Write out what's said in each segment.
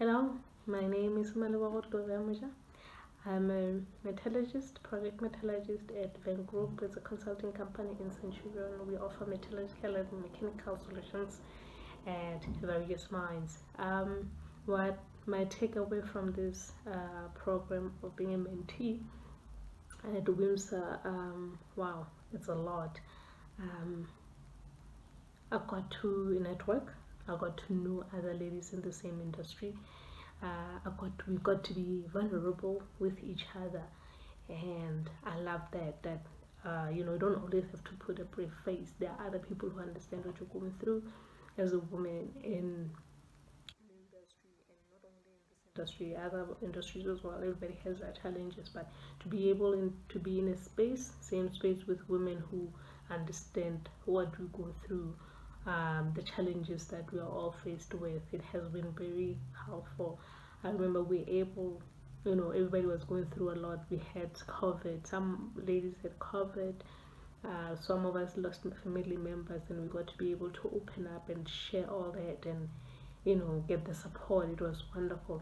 Hello, my name is 𝗵𝗂𝗶𝗵𝗵. I'm a metallurgist, project metallurgist at Bank Group. It's a consulting company in Centurion. We offer metallurgical and mechanical solutions at various mines. What my takeaway from this program of being a mentee at WiMSA, wow, it's a lot. I got to network. I got to know other ladies in the same industry. We got to be vulnerable with each other, and I love that you don't always have to put a brave face. There are other people who understand what you're going through as a woman in the industry, and not only in this industry, other industries as well. Everybody has their challenges, but to be able to be in a same space with women who understand what we go through, the challenges that we are all faced with, it has been very helpful. I remember everybody was going through a lot. We had COVID, some ladies had COVID, some of us lost family members, and we got to be able to open up and share all that and get the support. It was wonderful.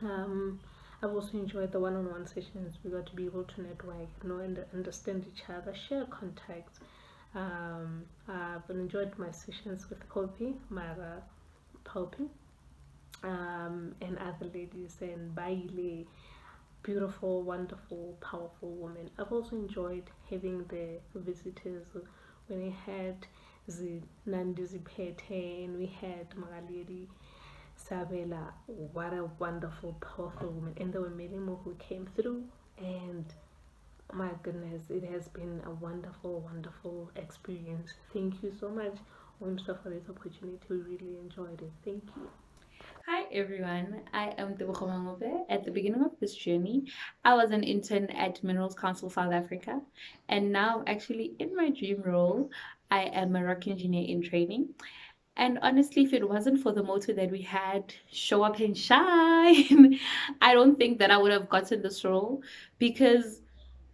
I've also enjoyed the one-on-one sessions. We got to be able to network, and understand each other, share contacts. I've enjoyed my sessions with 𝗫𝗂𝗶𝗵𝗵, and other ladies, and 𝗵𝗦𝘢𝘀𝘦, beautiful, wonderful, powerful women. I've also enjoyed having the visitors when I had 𝗫𝗦𝘢𝘀𝗦 and we had 𝗵𝗦𝘢𝘁cie𝗿𝗀𝗏. What a wonderful, powerful woman, and there were many more who came through, and my goodness, it has been a wonderful, wonderful experience. Thank you so much, WiMSA, for this opportunity. We really enjoyed it. Thank you. Hi everyone, I am 𝗵𝗂𝗶𝗵𝗵. At the beginning of this journey, I was an intern at Minerals Council South Africa, and now actually in my dream role, I am a rock engineer in training. And honestly, if it wasn't for the motto that we had, show up and shine, I don't think that I would have gotten this role, because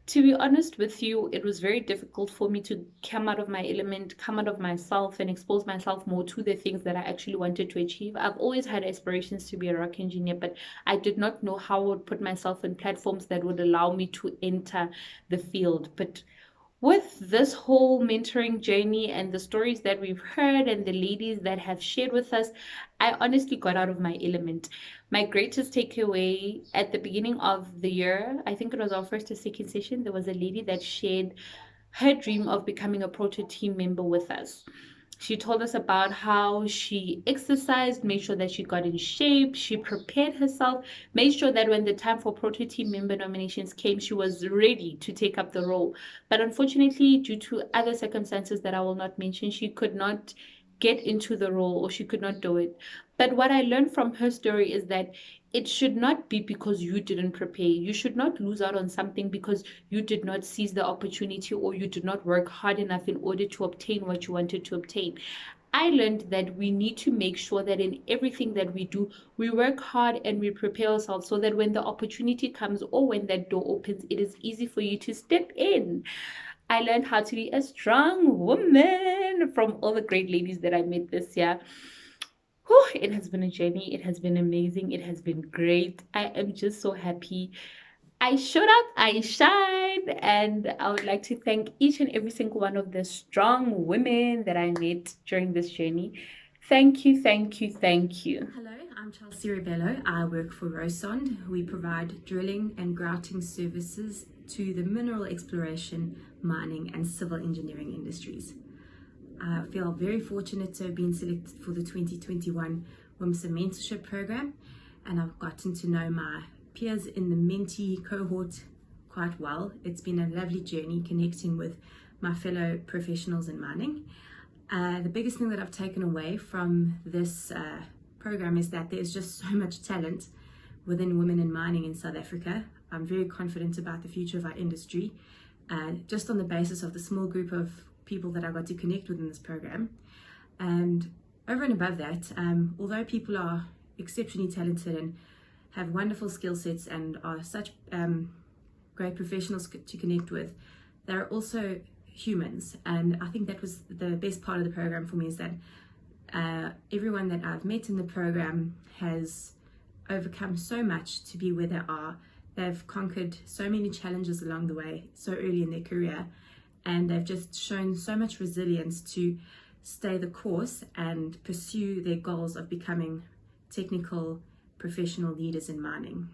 to be honest with you, it was very difficult for me to come out of my element, come out of myself, and expose myself more to the things that I actually wanted to achieve. I've always had aspirations to be a rock engineer, but I did not know how I would put myself in platforms that would allow me to enter the field. But with this whole mentoring journey and the stories that we've heard and the ladies that have shared with us, I honestly got out of my element. My greatest takeaway at the beginning of the year, I think it was our first or second session, there was a lady that shared her dream of becoming a proto team member with us. She told us about how she exercised, made sure that she got in shape, she prepared herself, made sure that when the time for proto team member nominations came, she was ready to take up the role. But unfortunately, due to other circumstances that I will not mention, she could not get into the role, or she could not do it. But what I learned from her story is that it should not be because you didn't prepare. You should not lose out on something because you did not seize the opportunity, or you did not work hard enough in order to obtain what you wanted to obtain. I learned that we need to make sure that in everything that we do, we work hard and we prepare ourselves so that when the opportunity comes, or when that door opens, it is easy for you to step in. I learned how to be a strong woman from all the great ladies that I met this year. Whew, it has been a journey. It has been amazing. It has been great. I am just so happy. I showed up, I shined, and I would like to thank each and every single one of the strong women that I met during this journey. Thank you, thank you, thank you. Hello, I'm 𝗁𝗲𝗵𝗂𝗍. I work for Rosond. We provide drilling and grouting services to the mineral exploration, mining and civil engineering industries. I feel very fortunate to have been selected for the 2021 WiMSA mentorship program, and I've gotten to know my peers in the mentee cohort quite well. It's been a lovely journey connecting with my fellow professionals in mining. The biggest thing that I've taken away from this program is that there's just so much talent within women in mining in South Africa. I'm very confident about the future of our industry, just on the basis of the small group of people that I got to connect with in this program. And over and above that, although people are exceptionally talented and have wonderful skill sets and are such great professionals to connect with, they're also humans. And I think that was the best part of the program for me, is that everyone that I've met in the program has overcome so much to be where they are. They've conquered so many challenges along the way, so early in their career, and they've just shown so much resilience to stay the course and pursue their goals of becoming technical professional leaders in mining.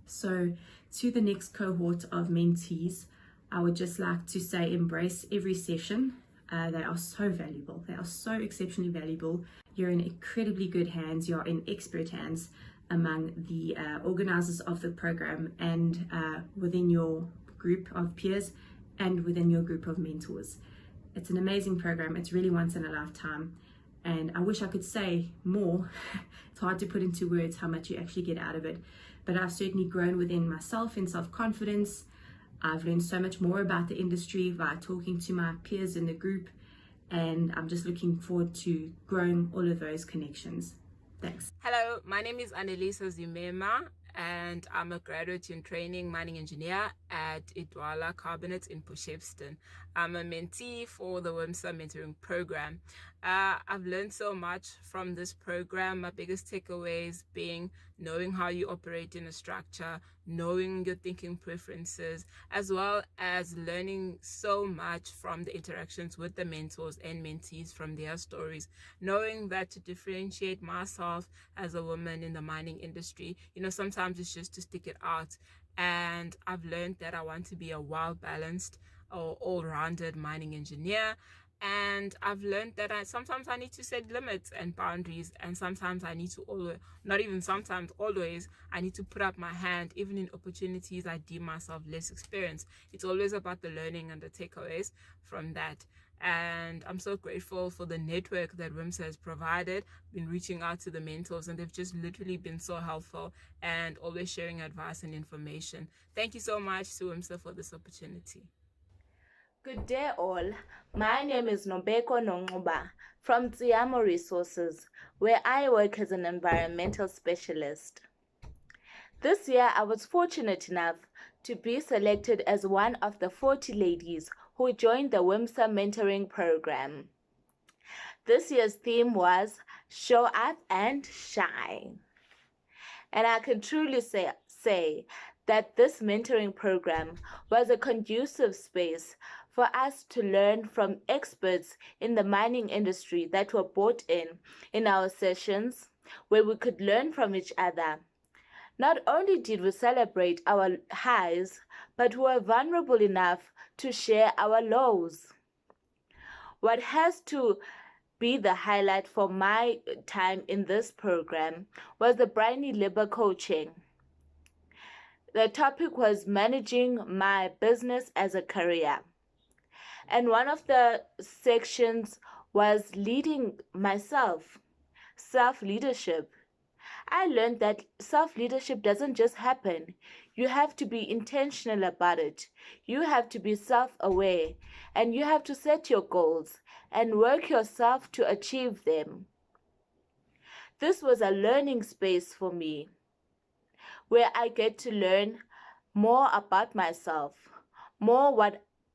So to the next cohort of mentees, I would just like to say embrace every session. They are so valuable. They are so exceptionally valuable. You're in incredibly good hands. You're in expert hands among the organizers of the program and within your group of peers and within your group of mentors. It's an amazing program. It's really once in a lifetime. And I wish I could say more. It's hard to put into words how much you actually get out of it. But I've certainly grown within myself in self-confidence. I've learned so much more about the industry by talking to my peers in the group. And I'm just looking forward to growing all of those connections. Thanks. Hello, my name is 𝗺𝗲𝘁cie𝗿𝗶𝗄𝗵, and I'm a graduate in training mining engineer at 𝗺𝗲𝘁ci𝗿𝗿𝗵𝗺 in Potchefstroom. I'm a mentee for the WiMSA mentoring program. I've learned so much from this program. My biggest takeaways being knowing how you operate in a structure, knowing your thinking preferences, as well as learning so much from the interactions with the mentors and mentees from their stories, knowing that to differentiate myself as a woman in the mining industry, sometimes it's just to stick it out. And I've learned that I want to be a well-balanced or all-rounded mining engineer. And I've learned that sometimes I need to set limits and boundaries, and sometimes I need to always I need to put up my hand even in opportunities I deem myself less experienced. It's always about the learning and the takeaways from that. And I'm so grateful for the network that WiMSA has provided. Been reaching out to the mentors, and they've just literally been so helpful and always sharing advice and information. Thank you so much to WiMSA for this opportunity. Good day all. My name is 𝗵𝗂𝗄𝗵𝗶𝗽 from 𝗵𝗲𝘳𝗵𝗄𝗃 Resources, where I work as an environmental specialist. This year, I was fortunate enough to be selected as one of the 40 ladies who joined the WiMSA mentoring program. This year's theme was Show Up and Shine. And I can truly say that this mentoring program was a conducive space for us to learn from experts in the mining industry that were brought in our sessions, where we could learn from each other. Not only did we celebrate our highs, but we were vulnerable enough to share our lows. What has to be the highlight for my time in this program was the Briony Liber coaching. The topic was managing my business as a career. And one of the sections was leading myself, self-leadership. I learned that self-leadership doesn't just happen. You have to be intentional about it. You have to be self-aware, and you have to set your goals and work yourself to achieve them. This was a learning space for me, where I get to learn more about myself,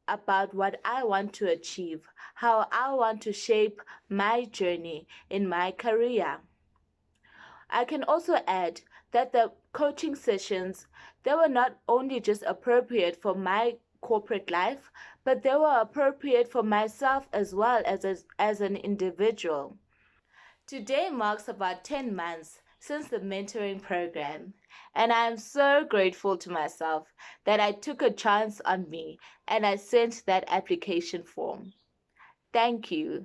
about what I want to achieve, how I want to shape my journey in my career. I can also add that the coaching sessions, they were not only just appropriate for my corporate life, but they were appropriate for myself as well as an individual. Today marks about 10 months since the mentoring program, and I am so grateful to myself that I took a chance on me and I sent that application form. Thank you.